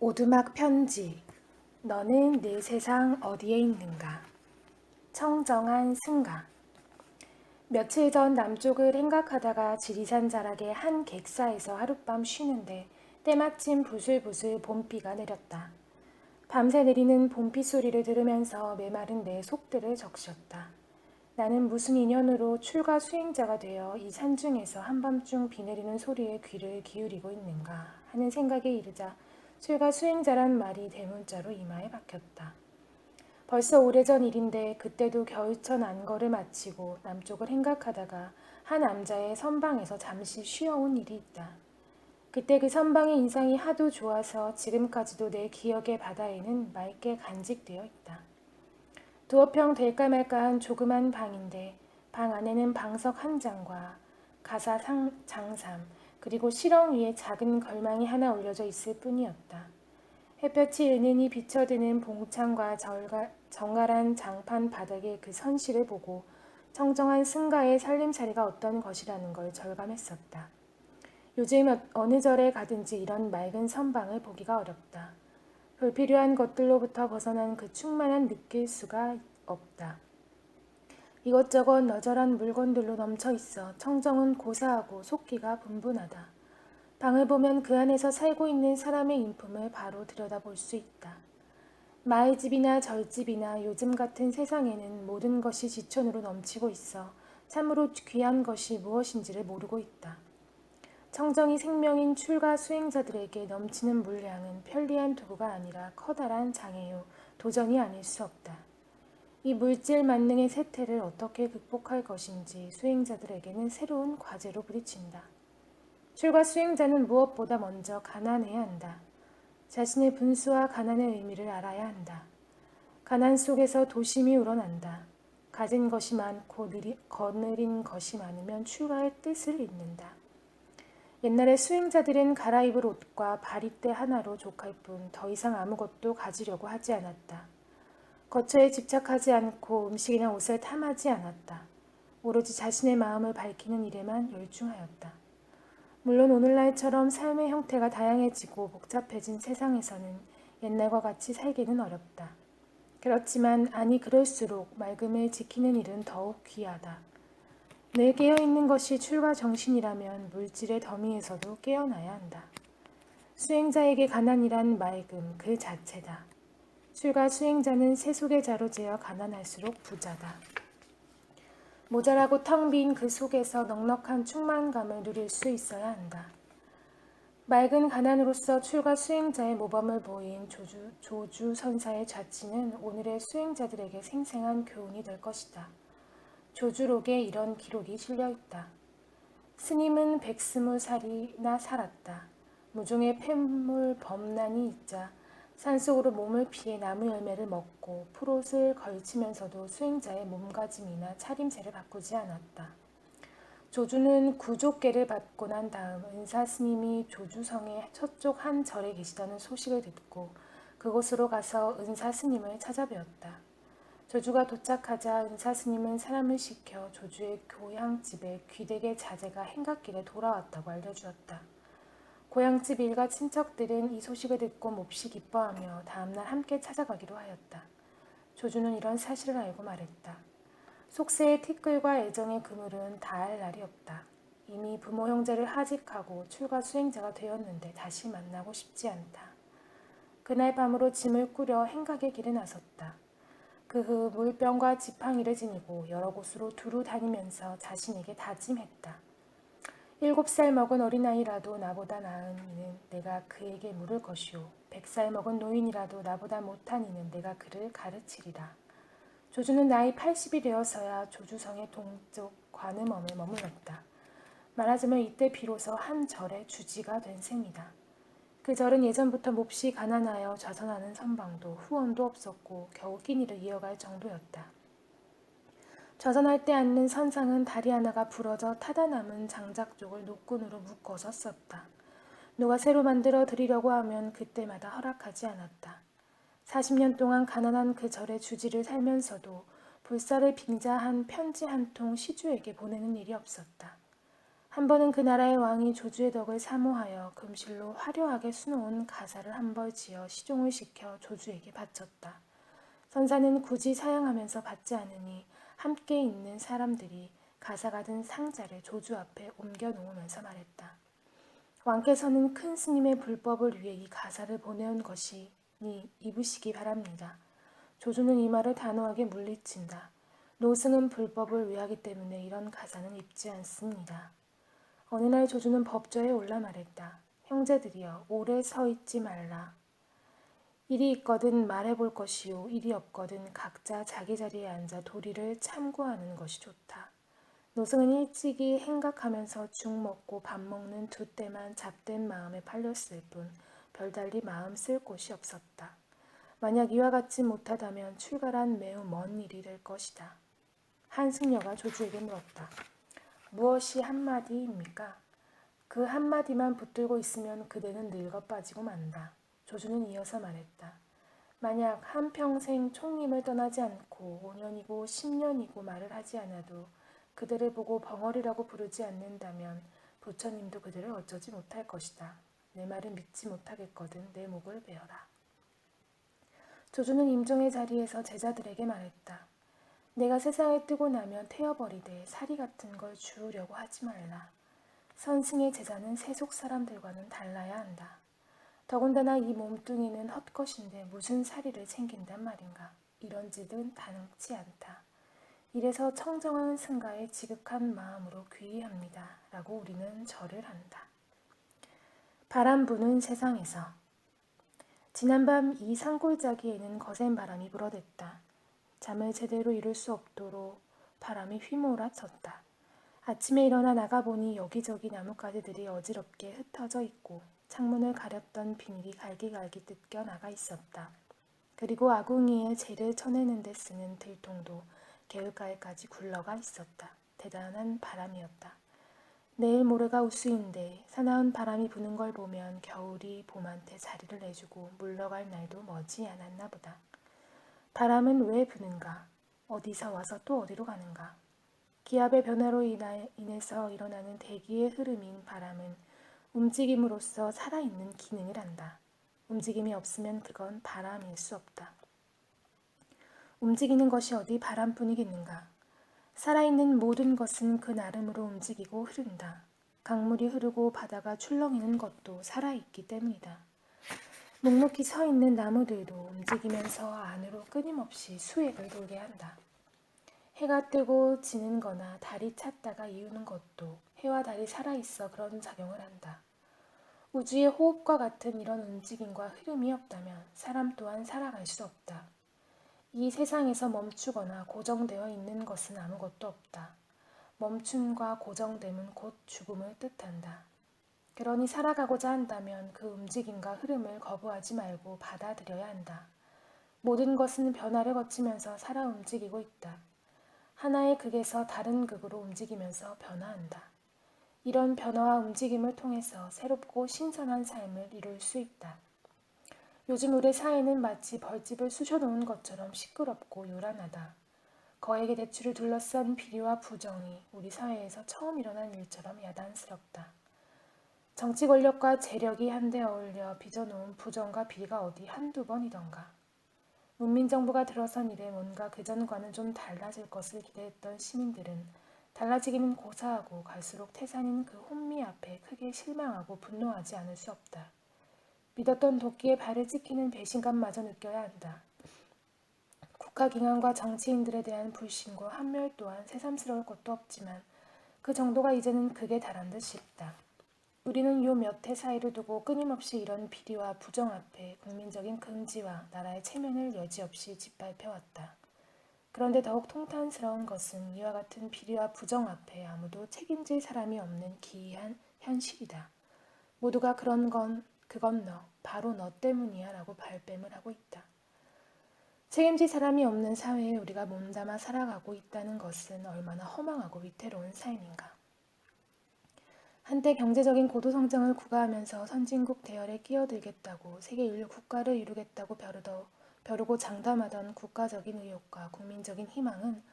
오두막 편지. 너는 내 세상 어디에 있는가? 청정한 승가. 며칠 전 남쪽을 행각하다가 지리산 자락의 한 객사에서 하룻밤 쉬는데 때마침 부슬부슬 봄비가 내렸다. 밤새 내리는 봄비 소리를 들으면서 메마른 내 속들을 적셨다. 나는 무슨 인연으로 출가 수행자가 되어 이 산중에서 한밤중 비 내리는 소리에 귀를 기울이고 있는가 하는 생각에 이르자 출가 수행자란 말이 대문자로 이마에 박혔다. 벌써 오래전 일인데 그때도 겨울철 안거를 마치고 남쪽을 행각하다가 한 남자의 선방에서 잠시 쉬어온 일이 있다. 그때 그 선방의 인상이 하도 좋아서 지금까지도 내 기억의 바다에는 맑게 간직되어 있다. 두어 평 될까 말까한 조그만 방인데 방 안에는 방석 한 장과 가사 장삼 그리고 실ong 위에 작은 걸망이 하나 올려져 있을 뿐이었다. 햇볕이 은은히 비쳐드는 봉창과 정갈한 장판 바닥의 그 선실을 보고 청정한 승가의 살림살이가 어떤 것이라는 걸 절감했었다. 요즘 어느 절에 가든지 이런 맑은 선방을 보기가 어렵다. 불필요한 것들로부터 벗어난 그 충만한 느낄 수가 없다. 이것저것 너절한 물건들로 넘쳐 있어 청정은 고사하고 속기가 분분하다. 방을 보면 그 안에서 살고 있는 사람의 인품을 바로 들여다볼 수 있다. 마을집이나 절집이나 요즘 같은 세상에는 모든 것이 지천으로 넘치고 있어 참으로 귀한 것이 무엇인지를 모르고 있다. 청정이 생명인 출가 수행자들에게 넘치는 물량은 편리한 도구가 아니라 커다란 장애요, 도전이 아닐 수 없다. 이 물질 만능의 세태를 어떻게 극복할 것인지 수행자들에게는 새로운 과제로 부딪힌다. 출가 수행자는 무엇보다 먼저 가난해야 한다. 자신의 분수와 가난의 의미를 알아야 한다. 가난 속에서 도심이 우러난다. 가진 것이 많고 거느린 것이 많으면 출가의 뜻을 잊는다. 옛날에 수행자들은 갈아입을 옷과 바리떼 하나로 족할 뿐 더 이상 아무것도 가지려고 하지 않았다. 거처에 집착하지 않고 음식이나 옷을 탐하지 않았다. 오로지 자신의 마음을 밝히는 일에만 열중하였다. 물론 오늘날처럼 삶의 형태가 다양해지고 복잡해진 세상에서는 옛날과 같이 살기는 어렵다. 그렇지만 아니 그럴수록 맑음을 지키는 일은 더욱 귀하다. 늘 깨어있는 것이 출가 정신이라면 물질의 더미에서도 깨어나야 한다. 수행자에게 가난이란 맑음 그 자체다. 출가 수행자는 세속의 자로 재어 가난할수록 부자다. 모자라고 텅 빈 그 속에서 넉넉한 충만감을 누릴 수 있어야 한다. 맑은 가난으로서 출가 수행자의 모범을 보인 조주 선사의 자치는 오늘의 수행자들에게 생생한 교훈이 될 것이다. 조주록에 이런 기록이 실려있다. 스님은 120살이나 살았다. 무중에 폐물 범난이 있자 산속으로 몸을 피해 나무 열매를 먹고 푸롯을 걸치면서도 수행자의 몸가짐이나 차림새를 바꾸지 않았다. 조주는 구족계를 받고 난 다음 은사 스님이 조주성의 서쪽 한 절에 계시다는 소식을 듣고 그곳으로 가서 은사 스님을 찾아뵈었다. 조주가 도착하자 은사 스님은 사람을 시켜 조주의 고향집에 귀댁의 자제가 행각길에 돌아왔다고 알려주었다. 고향집 일가 친척들은 이 소식을 듣고 몹시 기뻐하며 다음날 함께 찾아가기로 하였다. 조주는 이런 사실을 알고 말했다. 속세의 티끌과 애정의 그물은 닿을 날이 없다. 이미 부모 형제를 하직하고 출가 수행자가 되었는데 다시 만나고 싶지 않다. 그날 밤으로 짐을 꾸려 행각의 길에 나섰다. 그 후 물병과 지팡이를 지니고 여러 곳으로 두루 다니면서 자신에게 다짐했다. 7살 먹은 어린아이라도 나보다 나은 이는 내가 그에게 물을 것이요 100살 먹은 노인이라도 나보다 못한 이는 내가 그를 가르치리라. 조주는 나이 80이 되어서야 조주성의 동쪽 관음엄에 머물렀다. 말하자면 이때 비로소 한 절의 주지가 된 셈이다. 그 절은 예전부터 몹시 가난하여 좌선하는 선방도 후원도 없었고 겨우 끼니를 이어갈 정도였다. 좌선할 때 앉는 선상은 다리 하나가 부러져 타다 남은 장작 쪽을 노끈으로 묶어서 썼다. 누가 새로 만들어 드리려고 하면 그때마다 허락하지 않았다. 40년 동안 가난한 그 절의 주지를 살면서도 불사를 빙자한 편지 한 통 시주에게 보내는 일이 없었다. 한 번은 그 나라의 왕이 조주의 덕을 사모하여 금실로 화려하게 수놓은 가사를 한 벌 지어 시종을 시켜 조주에게 바쳤다. 선사는 굳이 사양하면서 받지 않으니 함께 있는 사람들이 가사가 든 상자를 조주 앞에 옮겨 놓으면서 말했다. 왕께서는 큰 스님의 불법을 위해 이 가사를 보내온 것이니 입으시기 바랍니다. 조주는 이 말을 단호하게 물리친다. 노승은 불법을 위하기 때문에 이런 가사는 입지 않습니다. 어느 날 조주는 법조에 올라 말했다. 형제들이여, 오래 서 있지 말라. 일이 있거든 말해볼 것이요, 일이 없거든 각자 자기 자리에 앉아 도리를 참고하는 것이 좋다. 노승은 일찍이 행각하면서 죽 먹고 밥 먹는 두 때만 잡된 마음에 팔렸을 뿐 별달리 마음 쓸 곳이 없었다. 만약 이와 같지 못하다면 출가란 매우 먼 일이 될 것이다. 한 승려가 조주에게 물었다. 무엇이 한마디입니까? 그 한마디만 붙들고 있으면 그대는 늙어 빠지고 만다. 조주는 이어서 말했다. 만약 한평생 총림을 떠나지 않고 5년이고 10년이고 말을 하지 않아도 그들을 보고 벙어리라고 부르지 않는다면 부처님도 그들을 어쩌지 못할 것이다. 내 말을 믿지 못하겠거든 내 목을 베어라. 조주는 임종의 자리에서 제자들에게 말했다. 내가 세상에 뜨고 나면 태어버리되 사리 같은 걸 주우려고 하지 말라. 선승의 제자는 세속 사람들과는 달라야 한다. 더군다나 이 몸뚱이는 헛것인데 무슨 사리를 챙긴단 말인가. 이런 짓은 당치 않다. 이래서 청정한 승가에 지극한 마음으로 귀의합니다. 라고 우리는 절을 한다. 바람 부는 세상에서 지난밤 이 산골짜기에는 거센 바람이 불어댔다. 잠을 제대로 이룰 수 없도록 바람이 휘몰아쳤다. 아침에 일어나 나가보니 여기저기 나뭇가지들이 어지럽게 흩어져 있고 창문을 가렸던 비닐이 갈기갈기 뜯겨 나가 있었다. 그리고 아궁이에 재를 쳐내는 데 쓰는 들통도 개울가에까지 굴러가 있었다. 대단한 바람이었다. 내일 모레가 우수인데 사나운 바람이 부는 걸 보면 겨울이 봄한테 자리를 내주고 물러갈 날도 머지 않았나 보다. 바람은 왜 부는가? 어디서 와서 또 어디로 가는가? 기압의 변화로 인해서 일어나는 대기의 흐름인 바람은 움직임으로써 살아있는 기능을 한다. 움직임이 없으면 그건 바람일 수 없다. 움직이는 것이 어디 바람뿐이겠는가? 살아있는 모든 것은 그 나름으로 움직이고 흐른다. 강물이 흐르고 바다가 출렁이는 것도 살아있기 때문이다. 묵묵히 서 있는 나무들도 움직이면서 안으로 끊임없이 수액을 돌게 한다. 해가 뜨고 지는 거나 달이 찼다가 이우는 것도 해와 달이 살아있어 그런 작용을 한다. 우주의 호흡과 같은 이런 움직임과 흐름이 없다면 사람 또한 살아갈 수 없다. 이 세상에서 멈추거나 고정되어 있는 것은 아무것도 없다. 멈춤과 고정됨은 곧 죽음을 뜻한다. 그러니 살아가고자 한다면 그 움직임과 흐름을 거부하지 말고 받아들여야 한다. 모든 것은 변화를 거치면서 살아 움직이고 있다. 하나의 극에서 다른 극으로 움직이면서 변화한다. 이런 변화와 움직임을 통해서 새롭고 신선한 삶을 이룰 수 있다. 요즘 우리 사회는 마치 벌집을 쑤셔놓은 것처럼 시끄럽고 요란하다. 거액의 대출을 둘러싼 비리와 부정이 우리 사회에서 처음 일어난 일처럼 야단스럽다. 정치 권력과 재력이 한데 어울려 빚어놓은 부정과 비리가 어디 한두 번이던가. 문민정부가 들어선 이래 뭔가 그전과는 좀 달라질 것을 기대했던 시민들은 달라지기는 고사하고 갈수록 태산인 그 혼미 앞에 크게 실망하고 분노하지 않을 수 없다. 믿었던 도끼에 발을 찍히는 배신감마저 느껴야 한다. 국가기관과 정치인들에 대한 불신과 환멸 또한 새삼스러울 것도 없지만 그 정도가 이제는 극에 달한 듯 싶다. 우리는 요 몇 해 사이를 두고 끊임없이 이런 비리와 부정 앞에 국민적인 긍지와 나라의 체면을 여지없이 짓밟혀왔다. 그런데 더욱 통탄스러운 것은 이와 같은 비리와 부정 앞에 아무도 책임질 사람이 없는 기이한 현실이다. 모두가 그건 너, 바로 너 때문이야 라고 발뺌을 하고 있다. 책임질 사람이 없는 사회에 우리가 몸담아 살아가고 있다는 것은 얼마나 허망하고 위태로운 삶인가. 한때 경제적인 고도성장을 구가하면서 선진국 대열에 끼어들겠다고 세계 인류 국가를 이루겠다고 벼르고 장담하던 국가적인 의욕과 국민적인 희망은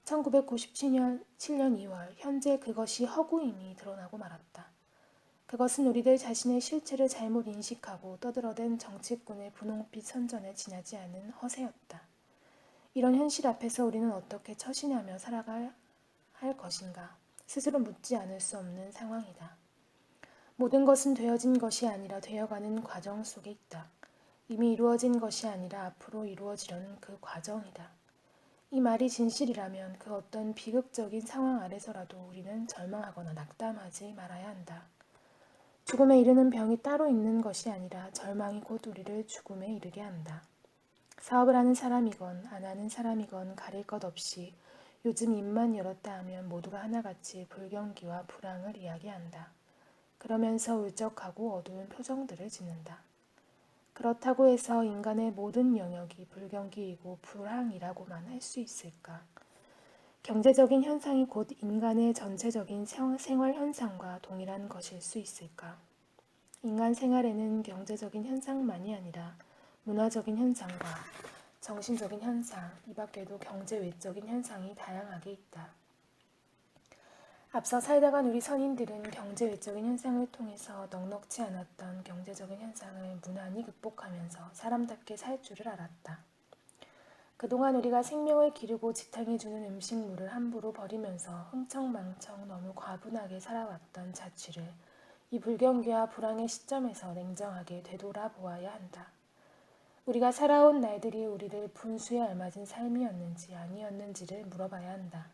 1997년 2월 현재 그것이 허구임이 드러나고 말았다. 그것은 우리들 자신의 실체를 잘못 인식하고 떠들어댄 정치꾼의 분홍빛 선전에 지나지 않은 허세였다. 이런 현실 앞에서 우리는 어떻게 처신하며 살아갈 것인가 스스로 묻지 않을 수 없는 상황이다. 모든 것은 되어진 것이 아니라 되어가는 과정 속에 있다. 이미 이루어진 것이 아니라 앞으로 이루어지려는 그 과정이다. 이 말이 진실이라면 그 어떤 비극적인 상황 아래서라도 우리는 절망하거나 낙담하지 말아야 한다. 죽음에 이르는 병이 따로 있는 것이 아니라 절망이 곧 우리를 죽음에 이르게 한다. 사업을 하는 사람이건 안 하는 사람이건 가릴 것 없이 요즘 입만 열었다 하면 모두가 하나같이 불경기와 불황을 이야기한다. 그러면서 울적하고 어두운 표정들을 짓는다. 그렇다고 해서 인간의 모든 영역이 불경기이고 불황이라고만 할 수 있을까? 경제적인 현상이 곧 인간의 전체적인 생활 현상과 동일한 것일 수 있을까? 인간 생활에는 경제적인 현상만이 아니라 문화적인 현상과 정신적인 현상, 이 밖에도 경제 외적인 현상이 다양하게 있다. 앞서 살다간 우리 선인들은 경제 외적인 현상을 통해서 넉넉지 않았던 경제적인 현상을 무난히 극복하면서 사람답게 살 줄을 알았다. 그동안 우리가 생명을 기르고 지탱해주는 음식물을 함부로 버리면서 흥청망청 너무 과분하게 살아왔던 자취를 이 불경기와 불황의 시점에서 냉정하게 되돌아보아야 한다. 우리가 살아온 날들이 우리를 분수에 알맞은 삶이었는지 아니었는지를 물어봐야 한다.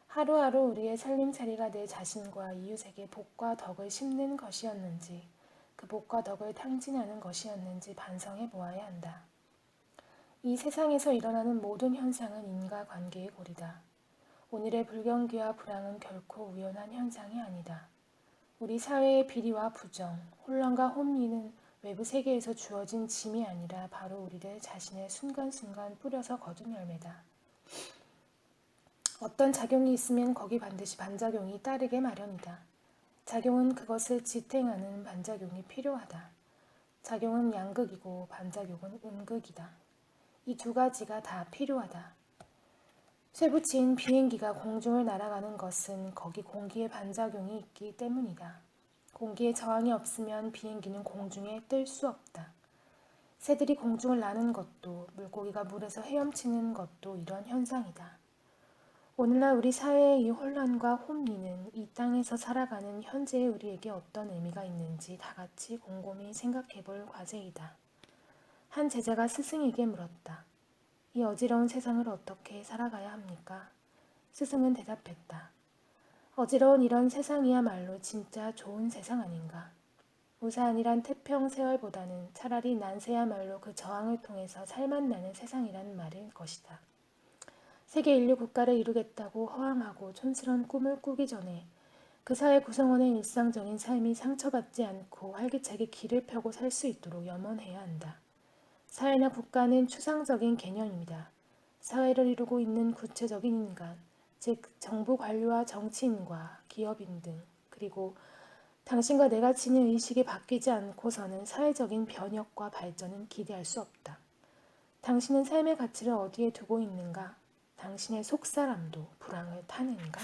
하루하루 우리의 살림살이가 내 자신과 이웃에게 복과 덕을 심는 것이었는지 그 복과 덕을 탕진하는 것이었는지 반성해 보아야 한다. 이 세상에서 일어나는 모든 현상은 인과관계의 고리다. 오늘의 불경기와 불황은 결코 우연한 현상이 아니다. 우리 사회의 비리와 부정, 혼란과 혼미는 외부 세계에서 주어진 짐이 아니라 바로 우리들 자신의 순간순간 뿌려서 거둔 열매다. 어떤 작용이 있으면 거기 반드시 반작용이 따르게 마련이다. 작용은 그것을 지탱하는 반작용이 필요하다. 작용은 양극이고 반작용은 음극이다. 이 두 가지가 다 필요하다. 쇠붙인 비행기가 공중을 날아가는 것은 거기 공기의 반작용이 있기 때문이다. 공기의 저항이 없으면 비행기는 공중에 뜰 수 없다. 새들이 공중을 나는 것도 물고기가 물에서 헤엄치는 것도 이런 현상이다. 오늘날 우리 사회의 이 혼란과 혼미는 이 땅에서 살아가는 현재의 우리에게 어떤 의미가 있는지 다 같이 곰곰이 생각해 볼 과제이다. 한 제자가 스승에게 물었다. 이 어지러운 세상을 어떻게 살아가야 합니까? 스승은 대답했다. 어지러운 이런 세상이야말로 진짜 좋은 세상 아닌가? 무사안이란 태평세월보다는 차라리 난세야말로 그 저항을 통해서 살맛 나는 세상이란 말일 것이다. 세계 인류 국가를 이루겠다고 허황하고 촌스러운 꿈을 꾸기 전에 그 사회 구성원의 일상적인 삶이 상처받지 않고 활기차게 길을 펴고 살 수 있도록 염원해야 한다. 사회나 국가는 추상적인 개념입니다. 사회를 이루고 있는 구체적인 인간, 즉 정부 관료와 정치인과 기업인 등 그리고 당신과 내 가치는 의식이 바뀌지 않고서는 사회적인 변혁과 발전은 기대할 수 없다. 당신은 삶의 가치를 어디에 두고 있는가? 당신의 속사람도 불황을 타는가?